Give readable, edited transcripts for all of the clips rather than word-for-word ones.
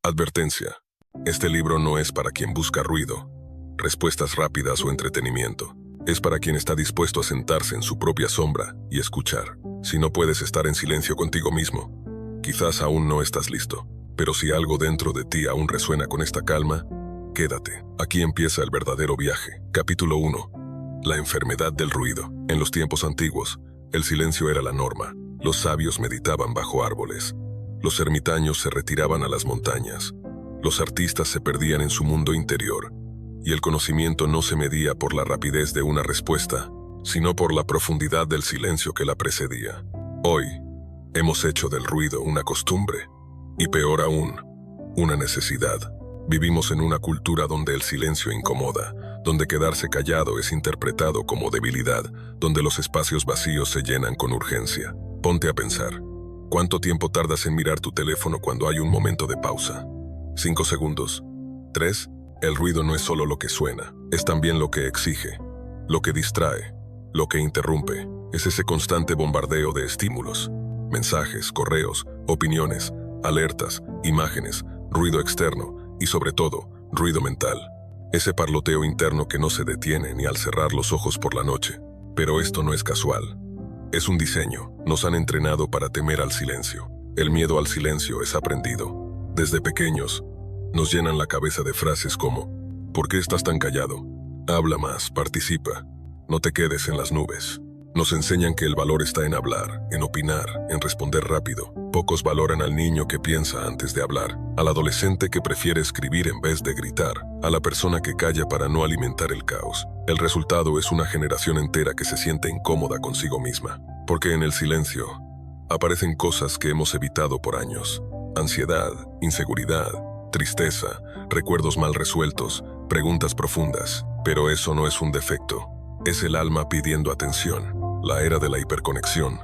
Advertencia. Este libro no es para quien busca ruido, respuestas rápidas o entretenimiento. Es para quien está dispuesto a sentarse en su propia sombra y escuchar. Si no puedes estar en silencio contigo mismo, quizás aún no estás listo. Pero si algo dentro de ti aún resuena con esta calma, quédate. Aquí empieza el verdadero viaje. Capítulo 1. La enfermedad del ruido. En los tiempos antiguos, el silencio era la norma. Los sabios meditaban bajo árboles. Los ermitaños se retiraban a las montañas. Los artistas se perdían en su mundo interior. Y el conocimiento no se medía por la rapidez de una respuesta, sino por la profundidad del silencio que la precedía. Hoy, hemos hecho del ruido una costumbre, y peor aún, una necesidad. Vivimos en una cultura donde el silencio incomoda, donde quedarse callado es interpretado como debilidad, donde los espacios vacíos se llenan con urgencia. Ponte a pensar. ¿Cuánto tiempo tardas en mirar tu teléfono cuando hay un momento de pausa? 5 segundos. 3. El ruido no es solo lo que suena, es también lo que exige, lo que distrae, lo que interrumpe. Es ese constante bombardeo de estímulos, mensajes, correos, opiniones, alertas, imágenes, ruido externo y sobre todo, ruido mental. Ese parloteo interno que no se detiene ni al cerrar los ojos por la noche. Pero esto no es casual. Es un diseño. Nos han entrenado para temer al silencio. El miedo al silencio es aprendido. Desde pequeños, nos llenan la cabeza de frases como: ¿por qué estás tan callado? Habla más, participa. No te quedes en las nubes. Nos enseñan que el valor está en hablar, en opinar, en responder rápido. Pocos valoran al niño que piensa antes de hablar, al adolescente que prefiere escribir en vez de gritar, a la persona que calla para no alimentar el caos. El resultado es una generación entera que se siente incómoda consigo misma, porque en el silencio aparecen cosas que hemos evitado por años: ansiedad, inseguridad, tristeza, recuerdos mal resueltos, preguntas profundas. Pero eso no es un defecto, es el alma pidiendo atención. La era de la hiperconexión.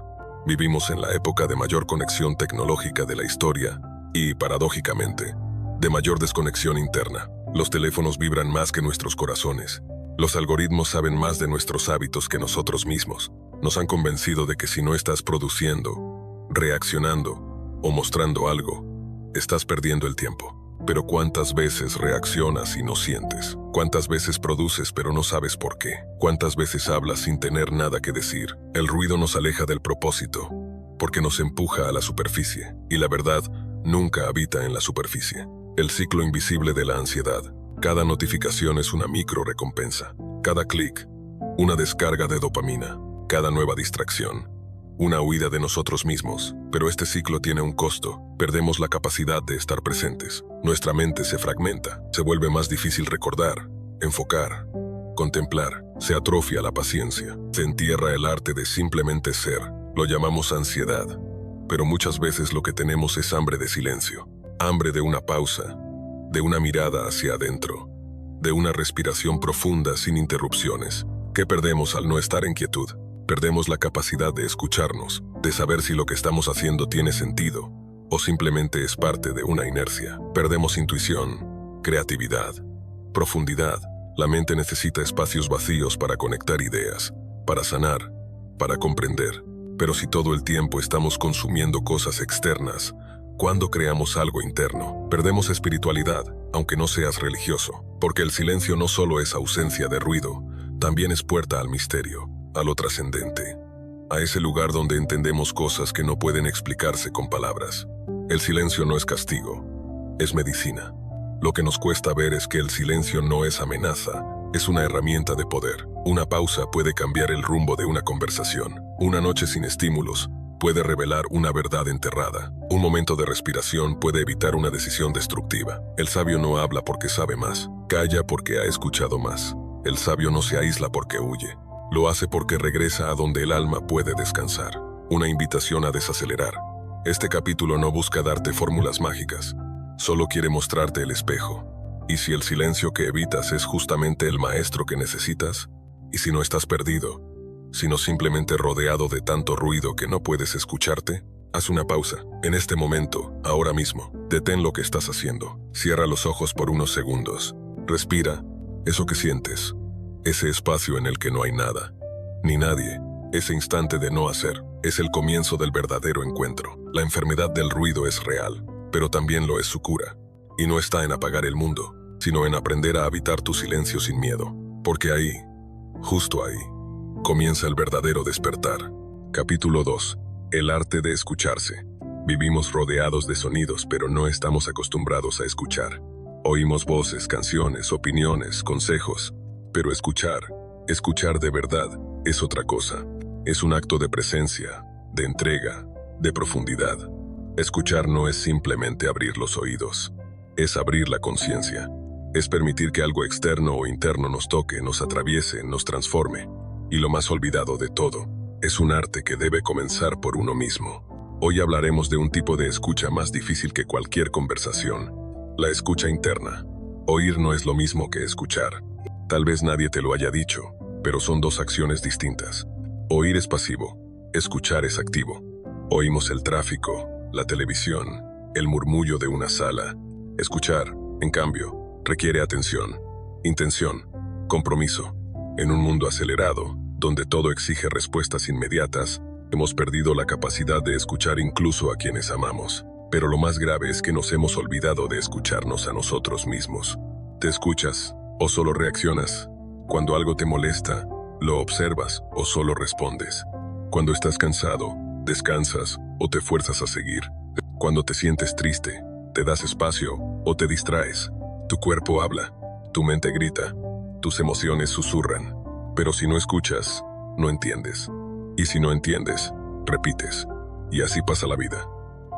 Vivimos en la época de mayor conexión tecnológica de la historia y, paradójicamente, de mayor desconexión interna. Los teléfonos vibran más que nuestros corazones. Los algoritmos saben más de nuestros hábitos que nosotros mismos. Nos han convencido de que si no estás produciendo, reaccionando o mostrando algo, estás perdiendo el tiempo. Pero ¿cuántas veces reaccionas y no sientes? ¿Cuántas veces produces pero no sabes por qué? ¿Cuántas veces hablas sin tener nada que decir? El ruido nos aleja del propósito, porque nos empuja a la superficie, y la verdad nunca habita en la superficie. El ciclo invisible de la ansiedad. Cada notificación es una micro recompensa. Cada clic, una descarga de dopamina. Cada nueva distracción, una huida de nosotros mismos. Pero este ciclo tiene un costo. Perdemos la capacidad de estar presentes. Nuestra mente se fragmenta. Se vuelve más difícil recordar, enfocar, contemplar. Se atrofia la paciencia. Se entierra el arte de simplemente ser. Lo llamamos ansiedad. Pero muchas veces lo que tenemos es hambre de silencio. Hambre de una pausa, de una mirada hacia adentro, de una respiración profunda sin interrupciones. ¿Qué perdemos al no estar en quietud? Perdemos la capacidad de escucharnos, de saber si lo que estamos haciendo tiene sentido o simplemente es parte de una inercia. Perdemos intuición, creatividad, profundidad. La mente necesita espacios vacíos para conectar ideas, para sanar, para comprender. Pero si todo el tiempo estamos consumiendo cosas externas, ¿cuándo creamos algo interno? Perdemos espiritualidad, aunque no seas religioso, porque el silencio no solo es ausencia de ruido, también es puerta al misterio, a lo trascendente, a ese lugar donde entendemos cosas que no pueden explicarse con palabras. El silencio no es castigo, es medicina. Lo que nos cuesta ver es que el silencio no es amenaza, es una herramienta de poder. Una pausa puede cambiar el rumbo de una conversación. Una noche sin estímulos puede revelar una verdad enterrada. Un momento de respiración puede evitar una decisión destructiva. El sabio no habla porque sabe más, calla porque ha escuchado más. El sabio no se aísla porque huye. Lo hace porque regresa a donde el alma puede descansar. Una invitación a desacelerar. Este capítulo no busca darte fórmulas mágicas, solo quiere mostrarte el espejo. Y si el silencio que evitas es justamente el maestro que necesitas, y si no estás perdido, sino simplemente rodeado de tanto ruido que no puedes escucharte, haz una pausa. En este momento, ahora mismo, detén lo que estás haciendo. Cierra los ojos por unos segundos. Respira eso que sientes. Ese espacio en el que no hay nada, ni nadie. Ese instante de no hacer es el comienzo del verdadero encuentro. La enfermedad del ruido es real, pero también lo es su cura. Y no está en apagar el mundo, sino en aprender a habitar tu silencio sin miedo. Porque ahí, justo ahí, comienza el verdadero despertar. Capítulo 2. El arte de escucharse. Vivimos rodeados de sonidos, pero no estamos acostumbrados a escuchar. Oímos voces, canciones, opiniones, consejos. Pero escuchar de verdad, es otra cosa. Es un acto de presencia, de entrega, de profundidad. Escuchar no es simplemente abrir los oídos. Es abrir la conciencia. Es permitir que algo externo o interno nos toque, nos atraviese, nos transforme. Y lo más olvidado de todo, es un arte que debe comenzar por uno mismo. Hoy hablaremos de un tipo de escucha más difícil que cualquier conversación. La escucha interna. Oír no es lo mismo que escuchar. Tal vez nadie te lo haya dicho, pero son dos acciones distintas. Oír es pasivo, escuchar es activo. Oímos el tráfico, la televisión, el murmullo de una sala. Escuchar, en cambio, requiere atención, intención, compromiso. En un mundo acelerado, donde todo exige respuestas inmediatas, hemos perdido la capacidad de escuchar incluso a quienes amamos. Pero lo más grave es que nos hemos olvidado de escucharnos a nosotros mismos. ¿Te escuchas o solo reaccionas? Cuando algo te molesta, ¿lo observas o solo respondes? Cuando estás cansado, ¿descansas o te fuerzas a seguir? Cuando te sientes triste, ¿te das espacio o te distraes? Tu cuerpo habla, tu mente grita, tus emociones susurran. Pero si no escuchas, no entiendes. Y si no entiendes, repites. Y así pasa la vida,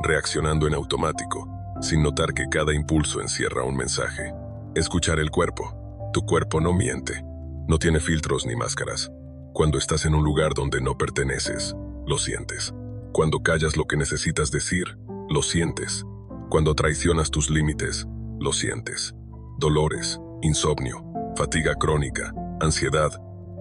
reaccionando en automático, sin notar que cada impulso encierra un mensaje. Escuchar el cuerpo. Tu cuerpo no miente, no tiene filtros ni máscaras. Cuando estás en un lugar donde no perteneces, lo sientes. Cuando callas lo que necesitas decir, lo sientes. Cuando traicionas tus límites, lo sientes. Dolores, insomnio, fatiga crónica, ansiedad,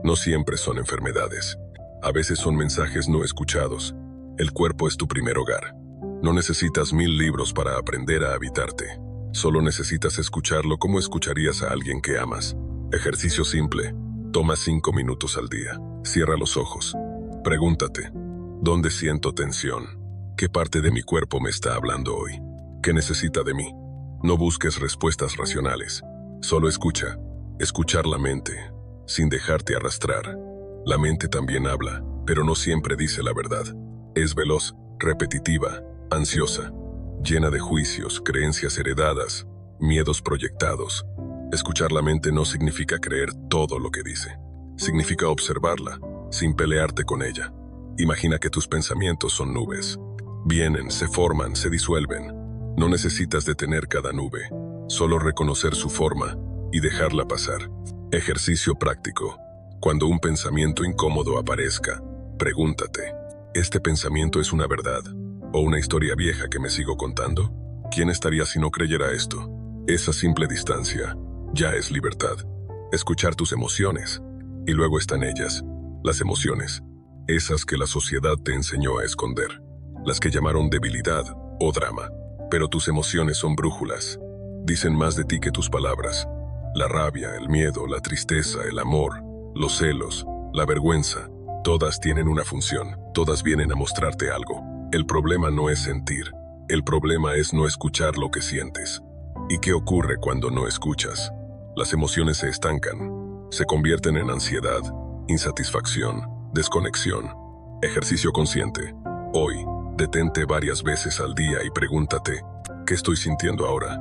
no siempre son enfermedades. A veces son mensajes no escuchados. El cuerpo es tu primer hogar. No necesitas 1000 libros para aprender a habitarte. Solo necesitas escucharlo como escucharías a alguien que amas. Ejercicio simple. Toma 5 minutos al día. Cierra los ojos. Pregúntate, ¿dónde siento tensión? ¿Qué parte de mi cuerpo me está hablando hoy? ¿Qué necesita de mí? No busques respuestas racionales. Solo escucha. Escuchar la mente, sin dejarte arrastrar. La mente también habla, pero no siempre dice la verdad. Es veloz, repetitiva, ansiosa, llena de juicios, creencias heredadas, miedos proyectados. Escuchar la mente no significa creer todo lo que dice. Significa observarla, sin pelearte con ella. Imagina que tus pensamientos son nubes. Vienen, se forman, se disuelven. No necesitas detener cada nube, solo reconocer su forma y dejarla pasar. Ejercicio práctico. Cuando un pensamiento incómodo aparezca, pregúntate, ¿este pensamiento es una verdad o una historia vieja que me sigo contando? ¿Quién estaría si no creyera esto? Esa simple distancia ya es libertad. Escuchar tus emociones. Y luego están ellas, las emociones, esas que la sociedad te enseñó a esconder, las que llamaron debilidad o drama. Pero tus emociones son brújulas. Dicen más de ti que tus palabras. La rabia, el miedo, la tristeza, el amor, los celos, la vergüenza, todas tienen una función, todas vienen a mostrarte algo. El problema no es sentir, el problema es no escuchar lo que sientes. ¿Y qué ocurre cuando no escuchas? Las emociones se estancan, se convierten en ansiedad, insatisfacción, desconexión. Ejercicio consciente. Hoy, detente varias veces al día y pregúntate, ¿qué estoy sintiendo ahora?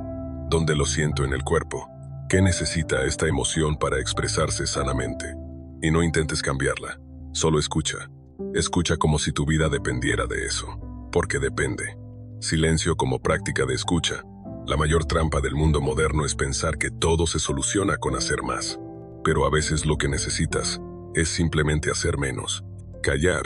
¿Dónde lo siento en el cuerpo? ¿Qué necesita esta emoción para expresarse sanamente? Y no intentes cambiarla, solo escucha. Escucha como si tu vida dependiera de eso, porque depende. Silencio como práctica de escucha. La mayor trampa del mundo moderno es pensar que todo se soluciona con hacer más. Pero a veces lo que necesitas es simplemente hacer menos. Callar,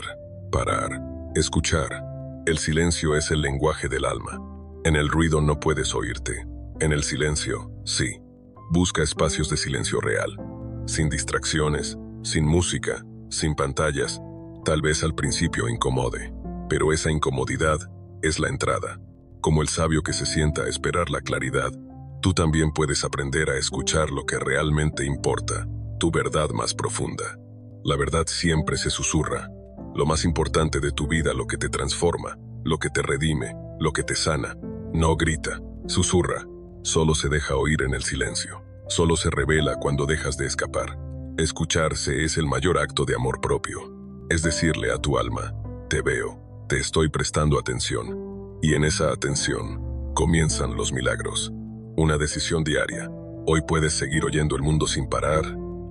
parar, escuchar. El silencio es el lenguaje del alma. En el ruido no puedes oírte. En el silencio, sí. Busca espacios de silencio real. Sin distracciones, sin música, sin pantallas. Tal vez al principio incomode, pero esa incomodidad es la entrada. Como el sabio que se sienta a esperar la claridad, tú también puedes aprender a escuchar lo que realmente importa, tu verdad más profunda. La verdad siempre se susurra. Lo más importante de tu vida, lo que te transforma, lo que te redime, lo que te sana. No grita, susurra. Solo se deja oír en el silencio. Solo se revela cuando dejas de escapar. Escucharse es el mayor acto de amor propio. Es decirle a tu alma, te veo, te estoy prestando atención. Y en esa atención comienzan los milagros. Una decisión diaria. Hoy puedes seguir oyendo el mundo sin parar,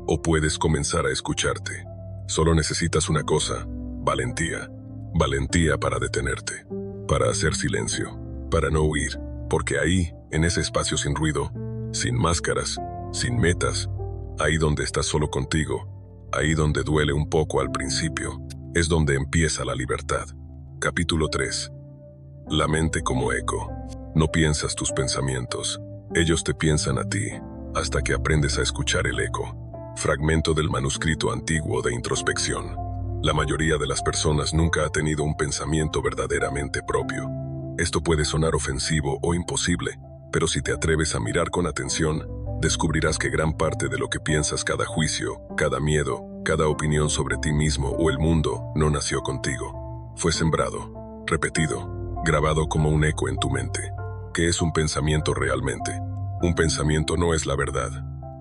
o puedes comenzar a escucharte. Solo necesitas una cosa, valentía. Valentía para detenerte, para hacer silencio, para no huir, porque ahí, en ese espacio sin ruido, sin máscaras, sin metas, ahí donde estás solo contigo, ahí donde duele un poco al principio, es donde empieza la libertad. Capítulo 3. La mente como eco. No piensas tus pensamientos, ellos te piensan a ti, hasta que aprendes a escuchar el eco. Fragmento del manuscrito antiguo de introspección. La mayoría de las personas nunca ha tenido un pensamiento verdaderamente propio. Esto puede sonar ofensivo o imposible, pero si te atreves a mirar con atención, descubrirás que gran parte de lo que piensas, cada juicio, cada miedo, cada opinión sobre ti mismo o el mundo, no nació contigo. Fue sembrado, repetido, grabado como un eco en tu mente. ¿Qué es un pensamiento realmente? Un pensamiento no es la verdad,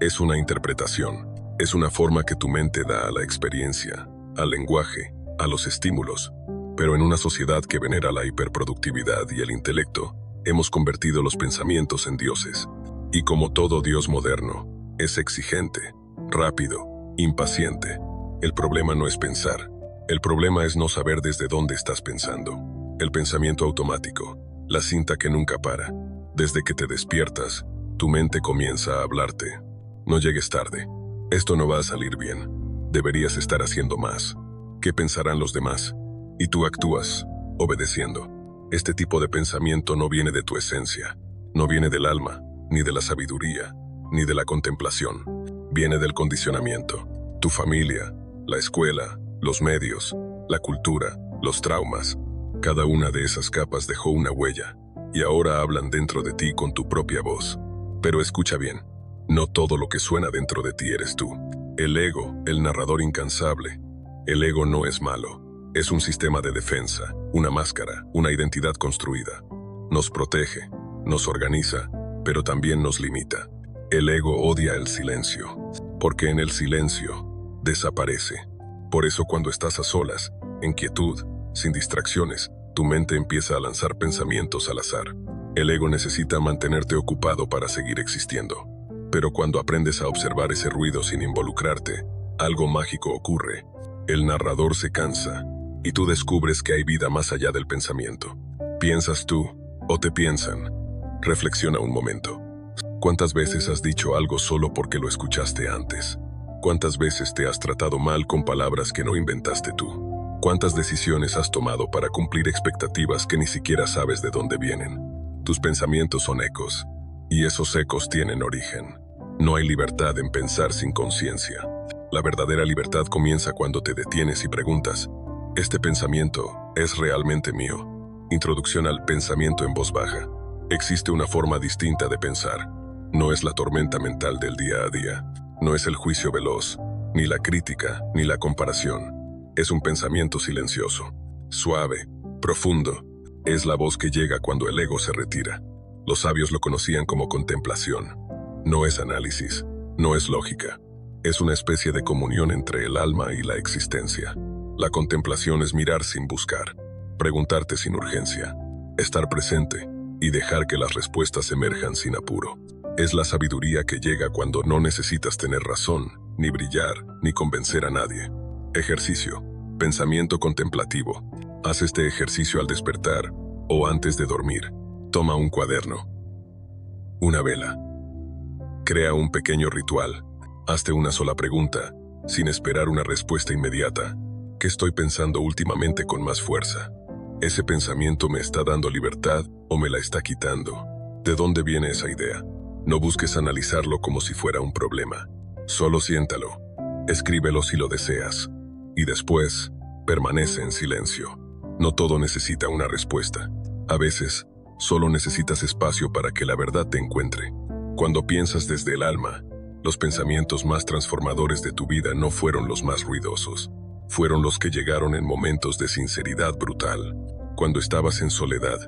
es una interpretación, es una forma que tu mente da a la experiencia, al lenguaje, a los estímulos. Pero en una sociedad que venera la hiperproductividad y el intelecto, hemos convertido los pensamientos en dioses. Y como todo dios moderno, es exigente, rápido, impaciente. El problema no es pensar, el problema es no saber desde dónde estás pensando. El pensamiento automático, la cinta que nunca para. Desde que te despiertas, tu mente comienza a hablarte. No llegues tarde. Esto no va a salir bien. Deberías estar haciendo más. ¿Qué pensarán los demás? Y tú actúas, obedeciendo. Este tipo de pensamiento no viene de tu esencia, no viene del alma, ni de la sabiduría, ni de la contemplación. Viene del condicionamiento. Tu familia, la escuela, los medios, la cultura, los traumas. Cada una de esas capas dejó una huella, y ahora hablan dentro de ti con tu propia voz. Pero escucha bien, no todo lo que suena dentro de ti eres tú. El ego, el narrador incansable. El ego no es malo. Es un sistema de defensa, una máscara, una identidad construida. Nos protege, nos organiza, pero también nos limita. El ego odia el silencio, porque en el silencio desaparece. Por eso cuando estás a solas, en quietud, sin distracciones, tu mente empieza a lanzar pensamientos al azar. El ego necesita mantenerte ocupado para seguir existiendo. Pero cuando aprendes a observar ese ruido sin involucrarte, algo mágico ocurre. El narrador se cansa, y tú descubres que hay vida más allá del pensamiento. ¿Piensas tú o te piensan? Reflexiona un momento. ¿Cuántas veces has dicho algo solo porque lo escuchaste antes? ¿Cuántas veces te has tratado mal con palabras que no inventaste tú? ¿Cuántas decisiones has tomado para cumplir expectativas que ni siquiera sabes de dónde vienen? Tus pensamientos son ecos, y esos ecos tienen origen. No hay libertad en pensar sin conciencia. La verdadera libertad comienza cuando te detienes y preguntas, ¿este pensamiento es realmente mío? Introducción al pensamiento en voz baja. Existe una forma distinta de pensar. No es la tormenta mental del día a día. No es el juicio veloz, ni la crítica, ni la comparación. Es un pensamiento silencioso, suave, profundo. Es la voz que llega cuando el ego se retira. Los sabios lo conocían como contemplación. No es análisis, no es lógica. Es una especie de comunión entre el alma y la existencia. La contemplación es mirar sin buscar, preguntarte sin urgencia, estar presente y dejar que las respuestas emerjan sin apuro. Es la sabiduría que llega cuando no necesitas tener razón, ni brillar, ni convencer a nadie. Ejercicio. Pensamiento contemplativo. Haz este ejercicio al despertar o antes de dormir. Toma un cuaderno, una vela. Crea un pequeño ritual. Hazte una sola pregunta, sin esperar una respuesta inmediata. ¿Qué estoy pensando últimamente con más fuerza? ¿Ese pensamiento me está dando libertad o me la está quitando? ¿De dónde viene esa idea? No busques analizarlo como si fuera un problema. Solo siéntalo. Escríbelo si lo deseas. Y después, permanece en silencio. No todo necesita una respuesta. A veces, solo necesitas espacio para que la verdad te encuentre. Cuando piensas desde el alma, los pensamientos más transformadores de tu vida no fueron los más ruidosos. Fueron los que llegaron en momentos de sinceridad brutal. Cuando estabas en soledad,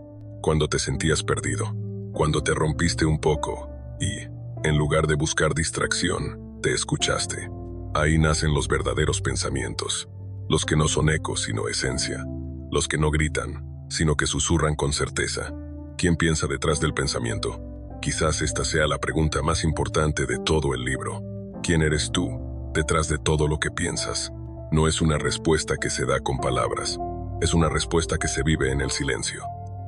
cuando te sentías perdido, Cuando te rompiste un poco y, en lugar de buscar distracción, te escuchaste. Ahí nacen los verdaderos pensamientos, los que no son ecos sino esencia, los que no gritan, sino que susurran con certeza. ¿Quién piensa detrás del pensamiento? Quizás esta sea la pregunta más importante de todo el libro. ¿Quién eres tú detrás de todo lo que piensas? No es una respuesta que se da con palabras, es una respuesta que se vive en el silencio,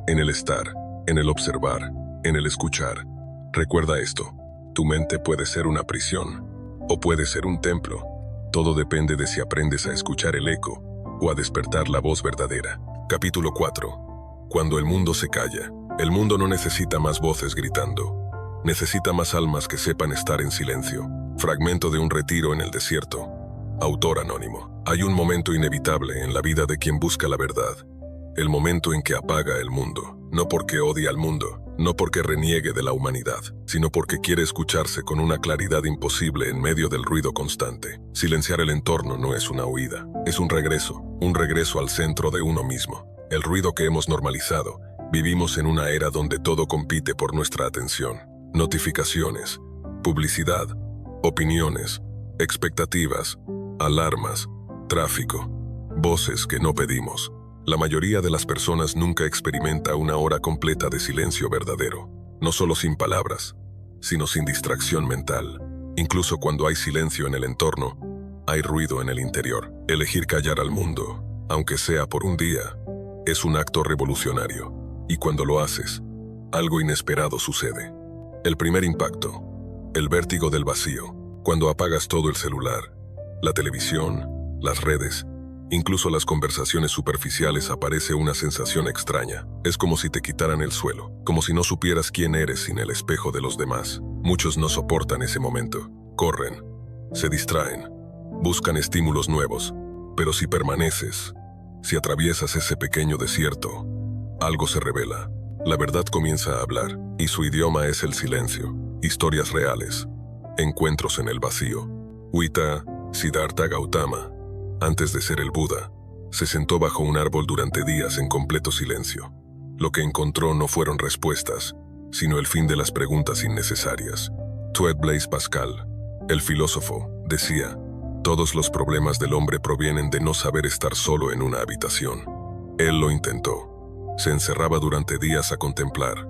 en el estar, en el observar, en el escuchar. Recuerda esto, tu mente puede ser una prisión o puede ser un templo. Todo depende de si aprendes a escuchar el eco o a despertar la voz verdadera. Capítulo 4. Cuando el mundo se calla, el mundo no necesita más voces gritando. Necesita más almas que sepan estar en silencio. Fragmento de un retiro en el desierto. Autor anónimo. Hay un momento inevitable en la vida de quien busca la verdad. El momento en que apaga el mundo. No porque odia al mundo, no porque reniegue de la humanidad, sino porque quiere escucharse con una claridad imposible en medio del ruido constante. Silenciar el entorno no es una huida, es un regreso al centro de uno mismo. El ruido que hemos normalizado. Vivimos en una era donde todo compite por nuestra atención. Notificaciones, publicidad, opiniones, expectativas, alarmas, tráfico, voces que no pedimos. La mayoría de las personas nunca experimenta una hora completa de silencio verdadero, no solo sin palabras, sino sin distracción mental. Incluso cuando hay silencio en el entorno, hay ruido en el interior. Elegir callar al mundo, aunque sea por un día, es un acto revolucionario. Y cuando lo haces, algo inesperado sucede. El primer impacto, el vértigo del vacío. Cuando apagas todo el celular, la televisión, las redes, incluso las conversaciones superficiales, aparece una sensación extraña. Es como si te quitaran el suelo, como si no supieras quién eres sin el espejo de los demás. Muchos no soportan ese momento. Corren, se distraen, buscan estímulos nuevos. Pero si permaneces, si atraviesas ese pequeño desierto, algo se revela. La verdad comienza a hablar, y su idioma es el silencio. Historias reales, encuentros en el vacío. Huita Siddhartha Gautama, antes de ser el Buda, se sentó bajo un árbol durante días en completo silencio. Lo que encontró no fueron respuestas, sino el fin de las preguntas innecesarias. Blaise Pascal, el filósofo, decía, todos los problemas del hombre provienen de no saber estar solo en una habitación. Él lo intentó. Se encerraba durante días a contemplar,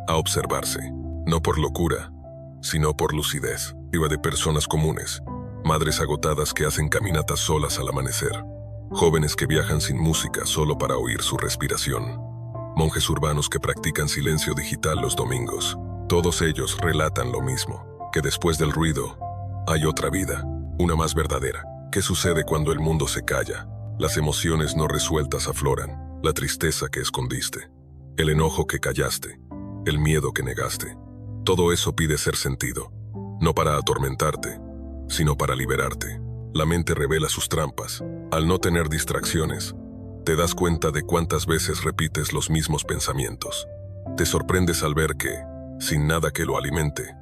a observarse, no por locura, sino por lucidez. Iba de personas comunes, madres agotadas que hacen caminatas solas al amanecer, jóvenes que viajan sin música solo para oír su respiración, monjes urbanos que practican silencio digital los domingos. Todos ellos relatan lo mismo, que después del ruido hay otra vida, una más verdadera. ¿Qué sucede cuando el mundo se calla? Las emociones no resueltas afloran, la tristeza que escondiste, el enojo que callaste, el miedo que negaste. Todo eso pide ser sentido, no para atormentarte, sino para liberarte. La mente revela sus trampas. Al no tener distracciones, te das cuenta de cuántas veces repites los mismos pensamientos. Te sorprendes al ver que, sin nada que lo alimente,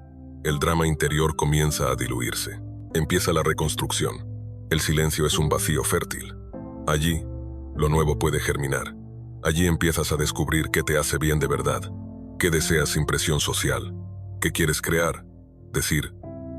el drama interior comienza a diluirse. Empieza la reconstrucción. El silencio es un vacío fértil. Allí, lo nuevo puede germinar. Allí empiezas a descubrir qué te hace bien de verdad, qué deseas sin presión social, qué quieres crear, decir,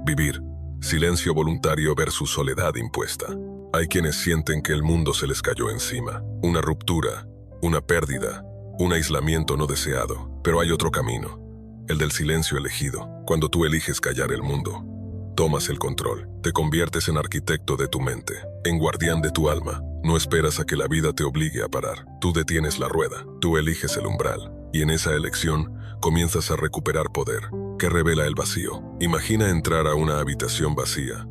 vivir. Silencio voluntario versus soledad impuesta. Hay quienes sienten que el mundo se les cayó encima. Una ruptura, una pérdida, un aislamiento no deseado. Pero hay otro camino, el del silencio elegido. Cuando tú eliges callar el mundo, tomas el control. Te conviertes en arquitecto de tu mente, en guardián de tu alma. No esperas a que la vida te obligue a parar. Tú detienes la rueda, tú eliges el umbral. Y en esa elección, comienzas a recuperar poder, que revela el vacío. Imagina entrar a una habitación vacía,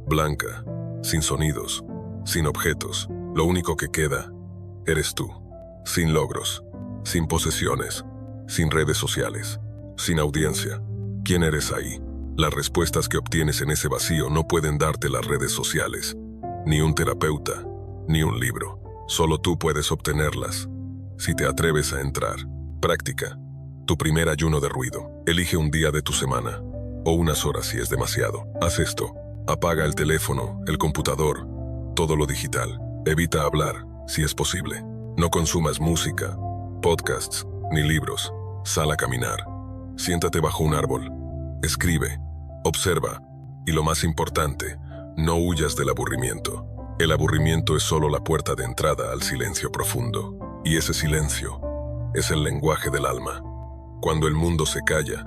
blanca, sin sonidos, sin objetos. Lo único que queda, eres tú. Sin logros, sin posesiones, sin redes sociales, sin audiencia. ¿Quién eres ahí? Las respuestas que obtienes en ese vacío no pueden darte las redes sociales, ni un terapeuta, ni un libro. Solo tú puedes obtenerlas, si te atreves a entrar. Práctica. Tu primer ayuno de ruido. Elige un día de tu semana, o unas horas si es demasiado. Haz esto. Apaga el teléfono, el computador, todo lo digital. Evita hablar, si es posible. No consumas música, podcasts, ni libros. Sal a caminar. Siéntate bajo un árbol. Escribe. Observa. Y lo más importante, no huyas del aburrimiento. El aburrimiento es solo la puerta de entrada al silencio profundo. Y ese silencio es el lenguaje del alma. Cuando el mundo se calla,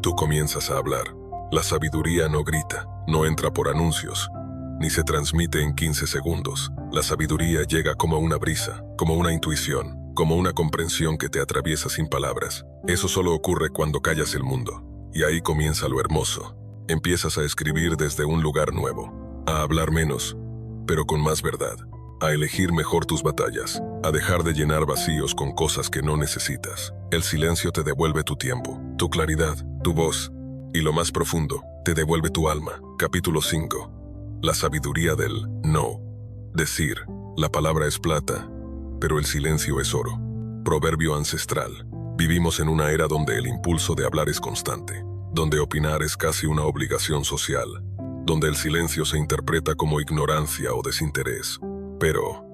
tú comienzas a hablar. La sabiduría no grita, no entra por anuncios, ni se transmite en 15 segundos. La sabiduría llega como una brisa, como una intuición, como una comprensión que te atraviesa sin palabras. Eso solo ocurre cuando callas el mundo. Y ahí comienza lo hermoso. Empiezas a escribir desde un lugar nuevo, a hablar menos, pero con más verdad, a elegir mejor tus batallas, a dejar de llenar vacíos con cosas que no necesitas. El silencio te devuelve tu tiempo, tu claridad, tu voz, y lo más profundo, te devuelve tu alma. Capítulo 5. La sabiduría del no. Decir, la palabra es plata, pero el silencio es oro. Proverbio ancestral. Vivimos en una era donde el impulso de hablar es constante, donde opinar es casi una obligación social, donde el silencio se interpreta como ignorancia o desinterés. Pero,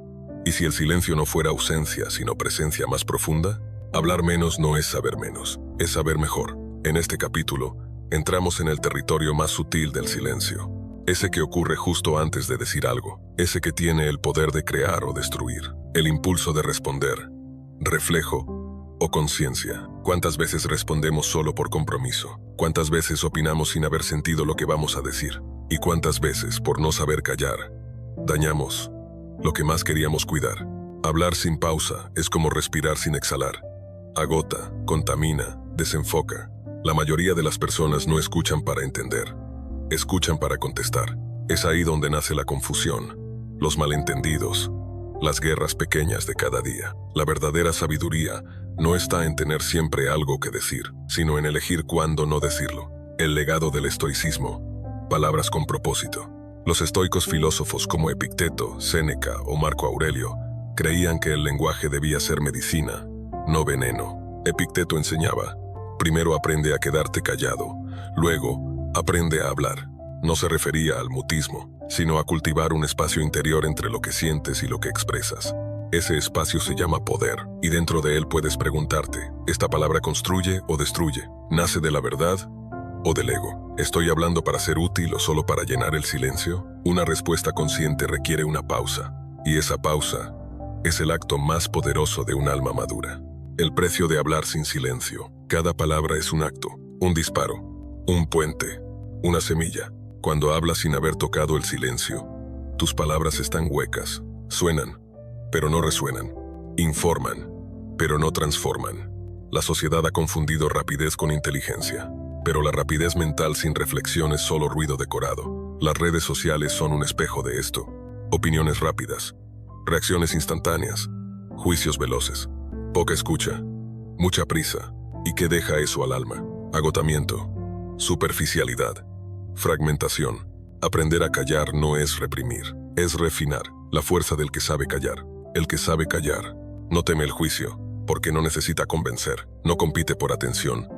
¿y si el silencio no fuera ausencia, sino presencia más profunda? Hablar menos no es saber menos, es saber mejor. En este capítulo, entramos en el territorio más sutil del silencio, ese que ocurre justo antes de decir algo, ese que tiene el poder de crear o destruir, el impulso de responder, reflejo o conciencia. ¿Cuántas veces respondemos solo por compromiso? ¿Cuántas veces opinamos sin haber sentido lo que vamos a decir? ¿Y cuántas veces, por no saber callar, dañamos lo que más queríamos cuidar? Hablar sin pausa es como respirar sin exhalar. Agota, contamina, desenfoca. La mayoría de las personas no escuchan para entender, escuchan para contestar. Es ahí donde nace la confusión, los malentendidos, las guerras pequeñas de cada día. La verdadera sabiduría no está en tener siempre algo que decir, sino en elegir cuándo no decirlo. El legado del estoicismo, palabras con propósito. Los estoicos filósofos como Epicteto, Séneca o Marco Aurelio creían que el lenguaje debía ser medicina, no veneno. Epicteto enseñaba: primero aprende a quedarte callado, luego aprende a hablar. No se refería al mutismo, sino a cultivar un espacio interior entre lo que sientes y lo que expresas. Ese espacio se llama poder, y dentro de él puedes preguntarte, ¿esta palabra construye o destruye? ¿Nace de la verdad o del ego? ¿Estoy hablando para ser útil o solo para llenar el silencio? Una respuesta consciente requiere una pausa, y esa pausa es el acto más poderoso de un alma madura. El precio de hablar sin silencio. Cada palabra es un acto, un disparo, un puente, una semilla. Cuando hablas sin haber tocado el silencio, tus palabras están huecas, suenan, pero no resuenan, informan, pero no transforman. La sociedad ha confundido rapidez con inteligencia, pero la rapidez mental sin reflexión es solo ruido decorado. Las redes sociales son un espejo de esto. Opiniones rápidas, reacciones instantáneas, juicios veloces, poca escucha, mucha prisa. ¿Y qué deja eso al alma? Agotamiento, superficialidad, fragmentación. Aprender a callar no es reprimir, es refinar. La fuerza del que sabe callar. El que sabe callar no teme el juicio, porque no necesita convencer, no compite por atención,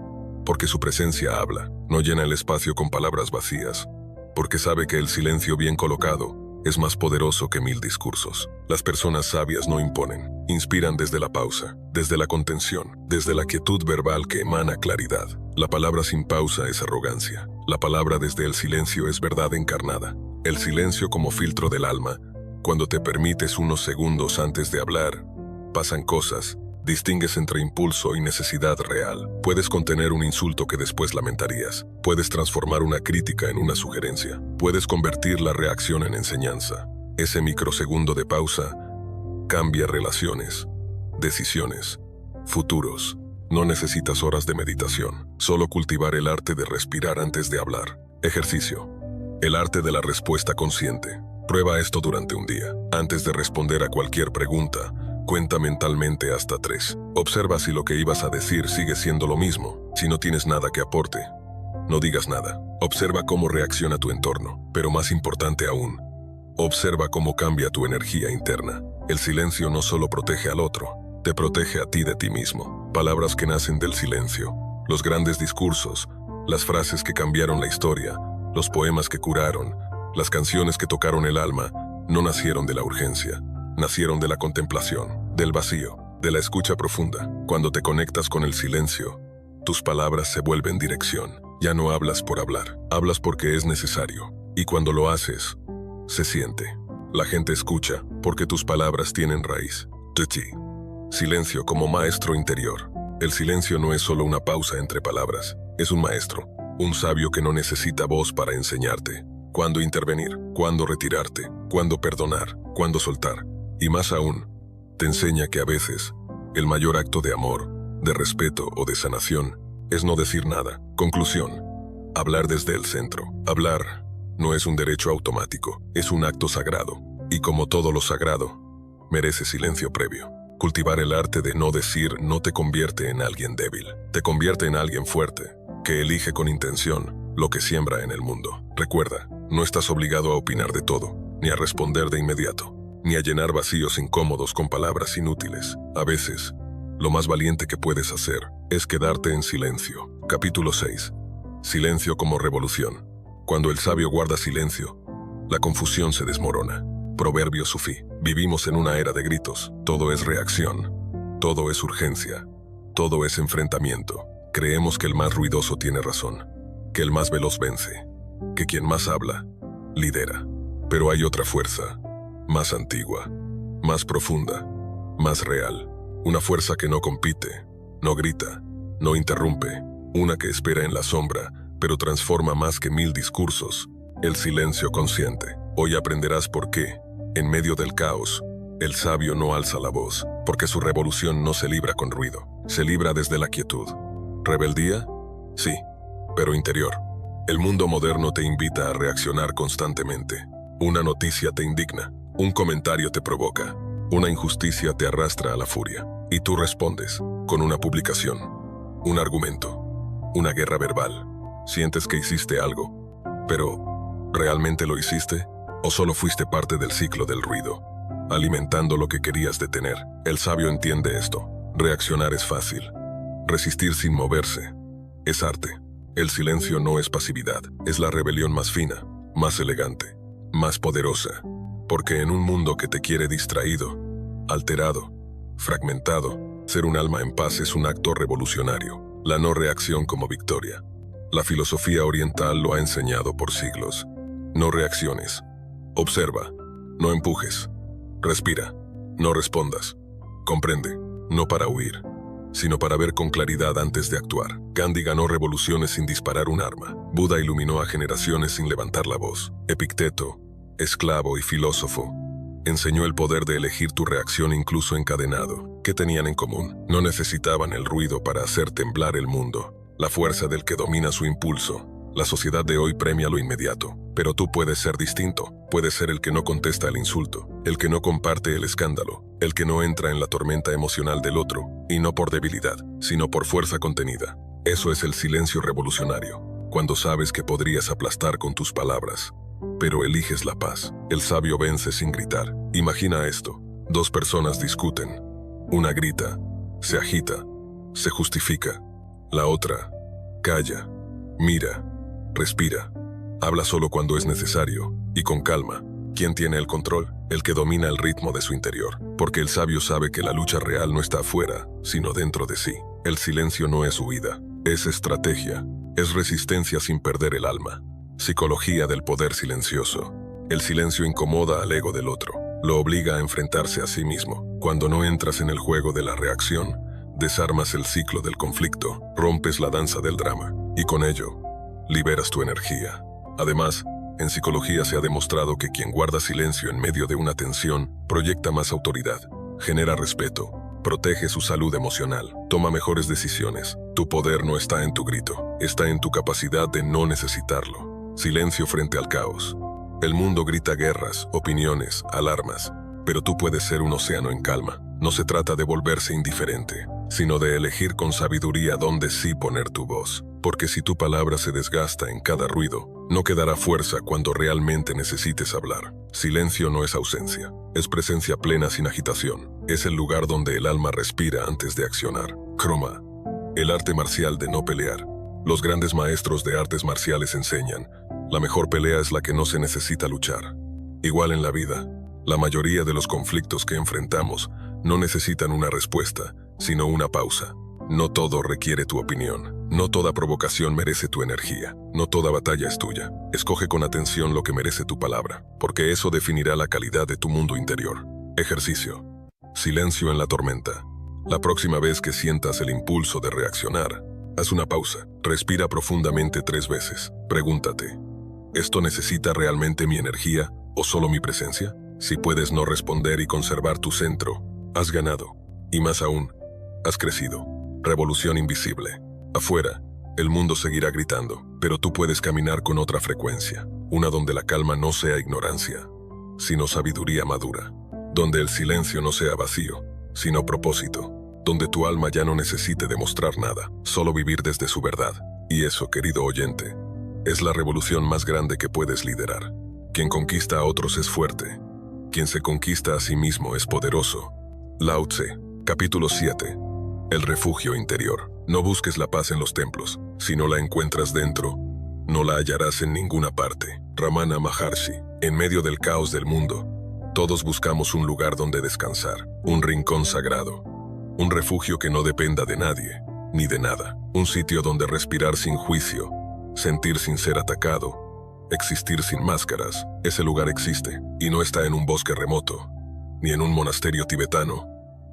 porque su presencia habla, no llena el espacio con palabras vacías, porque sabe que el silencio bien colocado es más poderoso que 1000 discursos. Las personas sabias no imponen, inspiran desde la pausa, desde la contención, desde la quietud verbal que emana claridad. La palabra sin pausa es arrogancia. La palabra desde el silencio es verdad encarnada. El silencio como filtro del alma. Cuando te permites unos segundos antes de hablar, pasan cosas. Distingues entre impulso y necesidad real. Puedes contener un insulto que después lamentarías. Puedes transformar una crítica en una sugerencia. Puedes convertir la reacción en enseñanza. Ese microsegundo de pausa cambia relaciones, decisiones, futuros. No necesitas horas de meditación, solo cultivar el arte de respirar antes de hablar. Ejercicio. El arte de la respuesta consciente. Prueba esto durante un día. Antes de responder a cualquier pregunta, cuenta mentalmente hasta 3. Observa si lo que ibas a decir sigue siendo lo mismo. Si no tienes nada que aporte, no digas nada. Observa cómo reacciona tu entorno, pero más importante aún, observa cómo cambia tu energía interna. El silencio no solo protege al otro, te protege a ti de ti mismo. Palabras que nacen del silencio, los grandes discursos, las frases que cambiaron la historia, los poemas que curaron, las canciones que tocaron el alma, no nacieron de la urgencia, nacieron de la contemplación, del vacío, de la escucha profunda. Cuando te conectas con el silencio, tus palabras se vuelven dirección. Ya no hablas por hablar, hablas porque es necesario. Y cuando lo haces, se siente. La gente escucha porque tus palabras tienen raíz. Tuti. Silencio como maestro interior. El silencio no es solo una pausa entre palabras, es un maestro, un sabio que no necesita voz para enseñarte cuándo intervenir, cuándo retirarte, cuándo perdonar, cuándo soltar. Y más aún, te enseña que a veces, el mayor acto de amor, de respeto o de sanación, es no decir nada. Conclusión. Hablar desde el centro. Hablar no es un derecho automático, es un acto sagrado. Y como todo lo sagrado, merece silencio previo. Cultivar el arte de no decir no te convierte en alguien débil, te convierte en alguien fuerte, que elige con intención lo que siembra en el mundo. Recuerda, no estás obligado a opinar de todo, ni a responder de inmediato, ni a llenar vacíos incómodos con palabras inútiles. A veces, lo más valiente que puedes hacer es quedarte en silencio. Capítulo 6. Silencio como revolución. Cuando el sabio guarda silencio, la confusión se desmorona. Proverbio sufí. Vivimos en una era de gritos. Todo es reacción. Todo es urgencia. Todo es enfrentamiento. Creemos que el más ruidoso tiene razón, que el más veloz vence, que quien más habla, lidera. Pero hay otra fuerza, más antigua, más profunda, más real. Una fuerza que no compite, no grita, no interrumpe. Una que espera en la sombra, pero transforma más que 1000 discursos. El silencio consciente. Hoy aprenderás por qué, en medio del caos, el sabio no alza la voz, porque su revolución no se libra con ruido, se libra desde la quietud. ¿Rebeldía? Sí, pero interior. El mundo moderno te invita a reaccionar constantemente. Una noticia te indigna, un comentario te provoca, una injusticia te arrastra a la furia. Y tú respondes, con una publicación, un argumento, una guerra verbal. Sientes que hiciste algo, pero ¿realmente lo hiciste? ¿O solo fuiste parte del ciclo del ruido, alimentando lo que querías detener? El sabio entiende esto. Reaccionar es fácil. Resistir sin moverse es arte. El silencio no es pasividad, es la rebelión más fina, más elegante, más poderosa. Porque en un mundo que te quiere distraído, alterado, fragmentado, ser un alma en paz es un acto revolucionario. La no reacción como victoria. La filosofía oriental lo ha enseñado por siglos. No reacciones. Observa, no empujes. Respira, no respondas. Comprende, no para huir, sino para ver con claridad antes de actuar. Gandhi ganó revoluciones sin disparar un arma. Buda iluminó a generaciones sin levantar la voz. Epicteto, esclavo y filósofo, enseñó el poder de elegir tu reacción incluso encadenado. ¿Qué tenían en común? No necesitaban el ruido para hacer temblar el mundo. La fuerza del que domina su impulso. La sociedad de hoy premia lo inmediato, pero tú puedes ser distinto. Puedes ser el que no contesta el insulto, el que no comparte el escándalo, el que no entra en la tormenta emocional del otro, y no por debilidad, sino por fuerza contenida. Eso es el silencio revolucionario, cuando sabes que podrías aplastar con tus palabras, pero eliges la paz. El sabio vence sin gritar. Imagina esto: 2 personas discuten. Una grita, se agita, se justifica. La otra calla, mira, respira, habla solo cuando es necesario y con calma. ¿Quién tiene el control? El que domina el ritmo de su interior, porque el sabio sabe que la lucha real no está afuera, sino dentro de sí. El silencio no es huida, es estrategia, es resistencia sin perder el alma. Psicología del poder silencioso. El silencio incomoda al ego del otro, lo obliga a enfrentarse a sí mismo. Cuando no entras en el juego de la reacción, desarmas el ciclo del conflicto, rompes la danza del drama, y con ello, liberas tu energía. Además, en psicología se ha demostrado que quien guarda silencio en medio de una tensión proyecta más autoridad, genera respeto, protege su salud emocional, toma mejores decisiones. Tu poder no está en tu grito, está en tu capacidad de no necesitarlo. Silencio frente al caos. El mundo grita guerras, opiniones, alarmas, pero tú puedes ser un océano en calma. No se trata de volverse indiferente, sino de elegir con sabiduría dónde sí poner tu voz. Porque si tu palabra se desgasta en cada ruido, no quedará fuerza cuando realmente necesites hablar. Silencio no es ausencia, es presencia plena sin agitación. Es el lugar donde el alma respira antes de accionar. Kroma, el arte marcial de no pelear. Los grandes maestros de artes marciales enseñan, la mejor pelea es la que no se necesita luchar. Igual en la vida, la mayoría de los conflictos que enfrentamos no necesitan una respuesta, sino una pausa. No todo requiere tu opinión. No toda provocación merece tu energía. No toda batalla es tuya. Escoge con atención lo que merece tu palabra, porque eso definirá la calidad de tu mundo interior. Ejercicio. Silencio en la tormenta. La próxima vez que sientas el impulso de reaccionar, haz una pausa. Respira profundamente 3 veces. Pregúntate, ¿esto necesita realmente mi energía o solo mi presencia? Si puedes no responder y conservar tu centro, has ganado. Y más aún, has crecido. Revolución invisible. Afuera, el mundo seguirá gritando, pero tú puedes caminar con otra frecuencia, una donde la calma no sea ignorancia, sino sabiduría madura, donde el silencio no sea vacío, sino propósito, donde tu alma ya no necesite demostrar nada, solo vivir desde su verdad. Y eso, querido oyente, es la revolución más grande que puedes liderar. Quien conquista a otros es fuerte. Quien se conquista a sí mismo es poderoso. Lao Tse, capítulo 7. El refugio interior. No busques la paz en los templos. Si no la encuentras dentro, no la hallarás en ninguna parte. Ramana Maharshi. En medio del caos del mundo, todos buscamos un lugar donde descansar, un rincón sagrado, un refugio que no dependa de nadie, ni de nada, un sitio donde respirar sin juicio, sentir sin ser atacado, existir sin máscaras. Ese lugar existe, y no está en un bosque remoto, ni en un monasterio tibetano,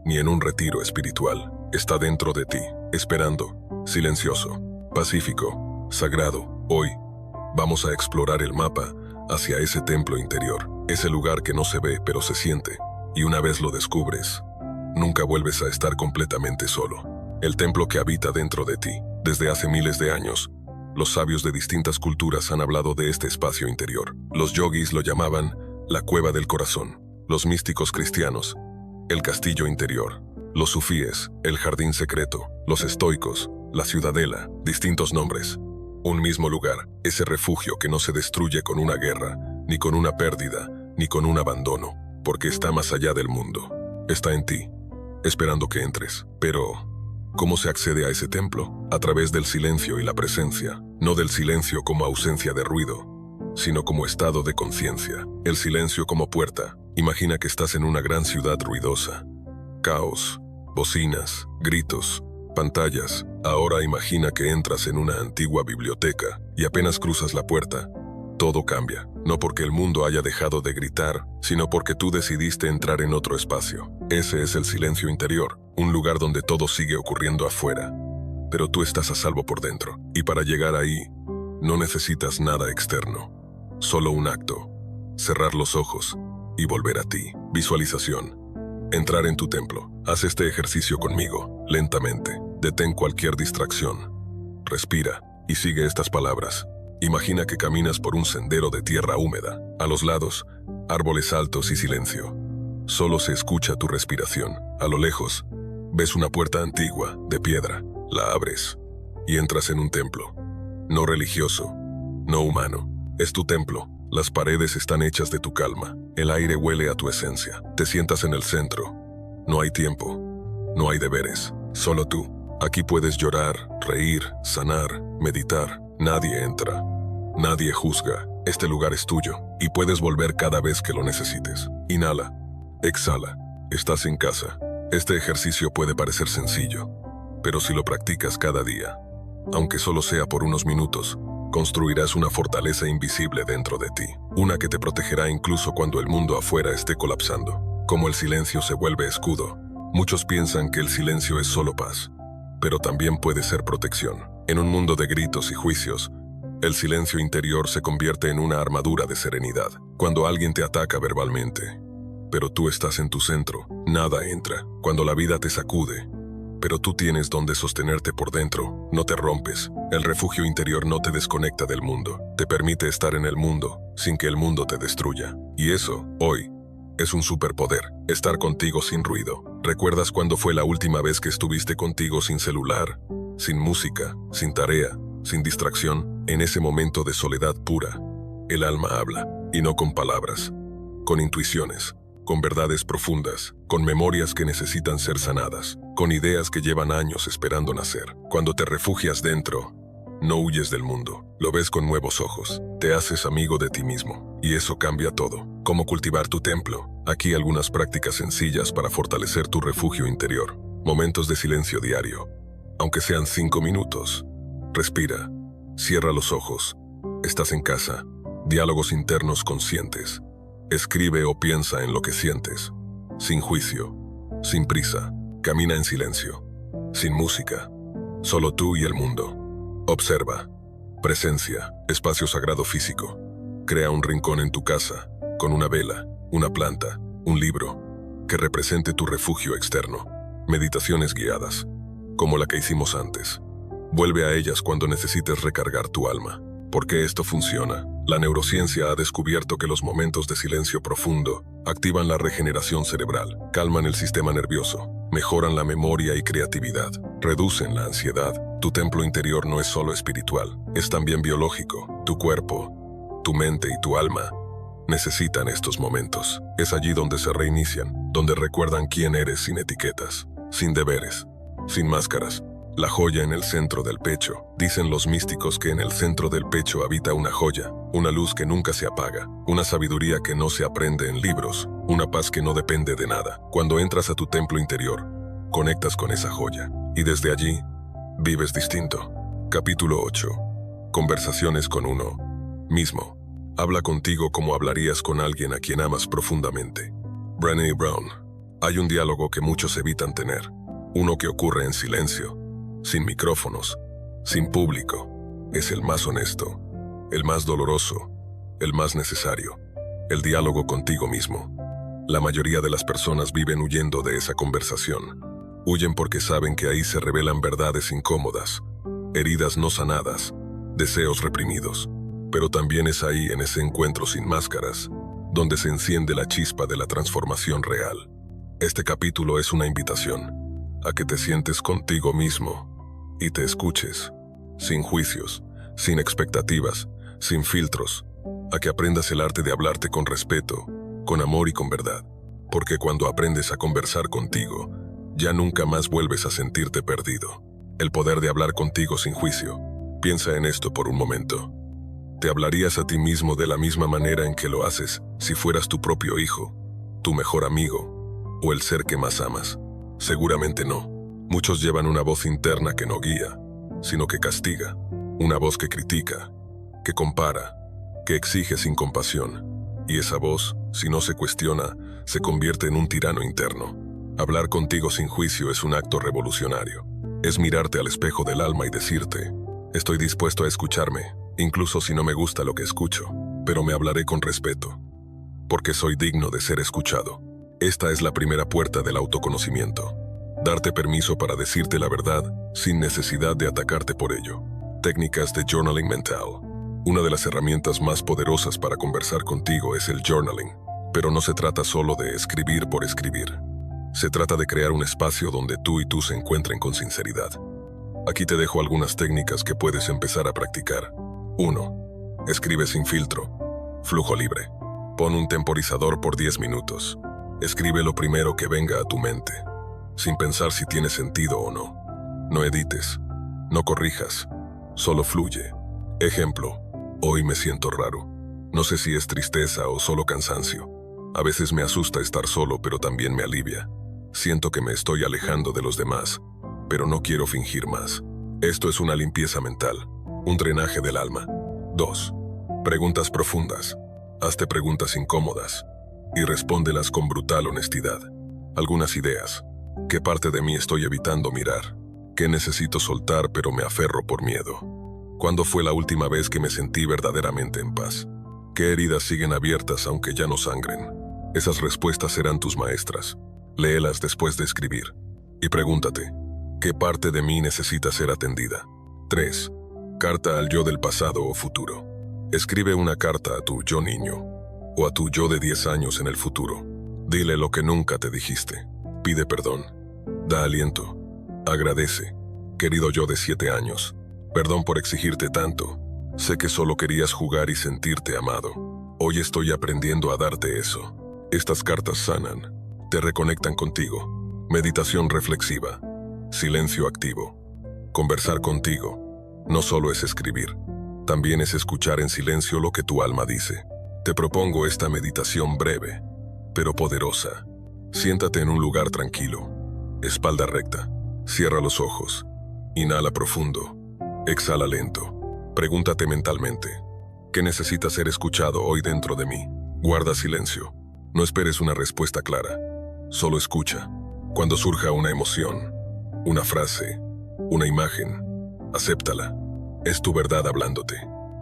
ni en un retiro espiritual. Está dentro de ti, esperando, silencioso, pacífico, sagrado. Hoy, vamos a explorar el mapa hacia ese templo interior, ese lugar que no se ve pero se siente, y una vez lo descubres, nunca vuelves a estar completamente solo. El templo que habita dentro de ti. Desde hace miles de años, los sabios de distintas culturas han hablado de este espacio interior. Los yogis lo llamaban la cueva del corazón, los místicos cristianos, el castillo interior, los sufíes, el jardín secreto, los estoicos, la ciudadela, distintos nombres. Un mismo lugar, ese refugio que no se destruye con una guerra, ni con una pérdida, ni con un abandono, porque está más allá del mundo. Está en ti, esperando que entres. Pero, ¿cómo se accede a ese templo? A través del silencio y la presencia, no del silencio como ausencia de ruido, sino como estado de conciencia. El silencio como puerta. Imagina que estás en una gran ciudad ruidosa. Caos, bocinas, gritos, pantallas. Ahora imagina que entras en una antigua biblioteca y apenas cruzas la puerta, todo cambia. No porque el mundo haya dejado de gritar, sino porque tú decidiste entrar en otro espacio. Ese es el silencio interior, un lugar donde todo sigue ocurriendo afuera, pero tú estás a salvo por dentro. Y para llegar ahí, no necesitas nada externo, solo un acto: cerrar los ojos y volver a ti. Visualización. Entrar en tu templo. Haz este ejercicio conmigo, lentamente. Detén cualquier distracción. Respira y sigue estas palabras. Imagina que caminas por un sendero de tierra húmeda. A los lados, árboles altos y silencio. Solo se escucha tu respiración. A lo lejos, ves una puerta antigua, de piedra. La abres y entras en un templo. No religioso, no humano. Es tu templo. Las paredes están hechas de tu calma. El aire huele a tu esencia. Te sientas en el centro. No hay tiempo. No hay deberes. Solo tú. Aquí puedes llorar, reír, sanar, meditar. Nadie entra. Nadie juzga. Este lugar es tuyo y puedes volver cada vez que lo necesites. Inhala. Exhala. Estás en casa. Este ejercicio puede parecer sencillo, pero si lo practicas cada día, aunque solo sea por unos minutos, construirás una fortaleza invisible dentro de ti, una que te protegerá incluso cuando el mundo afuera esté colapsando. Como el silencio se vuelve escudo. Muchos piensan que el silencio es solo paz, pero también puede ser protección. En un mundo de gritos y juicios, el silencio interior se convierte en una armadura de serenidad. Cuando alguien te ataca verbalmente, pero tú estás en tu centro, nada entra. Cuando la vida te sacude, pero tú tienes donde sostenerte por dentro, no te rompes. El refugio interior no te desconecta del mundo, te permite estar en el mundo sin que el mundo te destruya. Y eso, hoy, es un superpoder, estar contigo sin ruido. ¿Recuerdas cuándo fue la última vez que estuviste contigo sin celular, sin música, sin tarea, sin distracción? En ese momento de soledad pura, el alma habla, y no con palabras, con intuiciones, con verdades profundas, con memorias que necesitan ser sanadas, con ideas que llevan años esperando nacer. Cuando te refugias dentro, no huyes del mundo, lo ves con nuevos ojos, te haces amigo de ti mismo, y eso cambia todo. ¿Cómo cultivar tu templo? Aquí algunas prácticas sencillas para fortalecer tu refugio interior. Momentos de silencio diario. aunque sean 5 minutos. Respira, cierra los ojos. Estás en casa. Diálogos internos conscientes. Escribe o piensa en lo que sientes. Sin juicio, sin prisa. Camina en silencio. Sin música. Solo tú y el mundo. Observa. Presencia, espacio sagrado físico. Crea un rincón en tu casa, con una vela, una planta, un libro, que represente tu refugio externo. Meditaciones guiadas, como la que hicimos antes. Vuelve a ellas cuando necesites recargar tu alma. ¿Por qué esto funciona? La neurociencia ha descubierto que los momentos de silencio profundo activan la regeneración cerebral, calman el sistema nervioso, mejoran la memoria y creatividad, reducen la ansiedad. Tu templo interior no es solo espiritual, es también biológico. Tu cuerpo, tu mente y tu alma necesitan estos momentos. Es allí donde se reinician, donde recuerdan quién eres sin etiquetas, sin deberes, sin máscaras. La joya en el centro del pecho. Dicen los místicos que en el centro del pecho habita una joya, una luz que nunca se apaga, una sabiduría que no se aprende en libros, una paz que no depende de nada. Cuando entras a tu templo interior, conectas con esa joya, y desde allí, vives distinto. Capítulo 8. Conversaciones con uno mismo. Habla contigo como hablarías con alguien a quien amas profundamente. Brené Brown. Hay un diálogo que muchos evitan tener, uno que ocurre en silencio, sin micrófonos, sin público. Es el más honesto, el más doloroso, el más necesario. El diálogo contigo mismo. La mayoría de las personas viven huyendo de esa conversación. Huyen porque saben que ahí se revelan verdades incómodas, heridas no sanadas, deseos reprimidos. Pero también es ahí, en ese encuentro sin máscaras, donde se enciende la chispa de la transformación real. Este capítulo es una invitación a que te sientes contigo mismo y te escuches, sin juicios, sin expectativas, sin filtros, a que aprendas el arte de hablarte con respeto, con amor y con verdad. Porque cuando aprendes a conversar contigo, ya nunca más vuelves a sentirte perdido. El poder de hablar contigo sin juicio. Piensa en esto por un momento. ¿Te hablarías a ti mismo de la misma manera en que lo haces si fueras tu propio hijo, tu mejor amigo o el ser que más amas? Seguramente no. Muchos llevan una voz interna que no guía, sino que castiga. Una voz que critica, que compara, que exige sin compasión. Y esa voz, si no se cuestiona, se convierte en un tirano interno. Hablar contigo sin juicio es un acto revolucionario. Es mirarte al espejo del alma y decirte: estoy dispuesto a escucharme, incluso si no me gusta lo que escucho, pero me hablaré con respeto, porque soy digno de ser escuchado. Esta es la primera puerta del autoconocimiento. Darte permiso para decirte la verdad sin necesidad de atacarte por ello. Técnicas de journaling mental. Una de las herramientas más poderosas para conversar contigo es el journaling, pero no se trata solo de escribir por escribir. Se trata de crear un espacio donde tú y tú se encuentren con sinceridad. Aquí te dejo algunas técnicas que puedes empezar a practicar. 1. Escribe sin filtro. Flujo libre. Pon un temporizador por 10 minutos. Escribe lo primero que venga a tu mente, sin pensar si tiene sentido o no. No edites, no corrijas, solo fluye. Ejemplo: hoy me siento raro. No sé si es tristeza o solo cansancio. A veces me asusta estar solo, pero también me alivia. Siento que me estoy alejando de los demás, pero no quiero fingir más. Esto es una limpieza mental, un drenaje del alma. 2. Preguntas profundas. Hazte preguntas incómodas y respóndelas con brutal honestidad. Algunas ideas. ¿Qué parte de mí estoy evitando mirar? ¿Qué necesito soltar pero me aferro por miedo? ¿Cuándo fue la última vez que me sentí verdaderamente en paz? ¿Qué heridas siguen abiertas aunque ya no sangren? Esas respuestas serán tus maestras. Léelas después de escribir. Y pregúntate: ¿qué parte de mí necesita ser atendida? 3. Carta al yo del pasado o futuro. Escribe una carta a tu yo niño, o a tu yo de 10 años en el futuro. Dile lo que nunca te dijiste. Pide perdón. Da aliento. Agradece. Querido yo de 7 años, perdón por exigirte tanto. Sé que solo querías jugar y sentirte amado. Hoy estoy aprendiendo a darte eso. Estas cartas sanan, te reconectan contigo. Meditación reflexiva. Silencio activo. Conversar contigo no solo es escribir, también es escuchar en silencio lo que tu alma dice. Te propongo esta meditación breve, pero poderosa. Siéntate en un lugar tranquilo, espalda recta, cierra los ojos Inhala profundo. Exhala lento. Pregúntate mentalmente, ¿qué necesita ser escuchado hoy dentro de mí? Guarda silencio. No esperes una respuesta clara. Solo escucha. Cuando surja una emoción, una frase, una imagen, acéptala. Es tu verdad hablándote.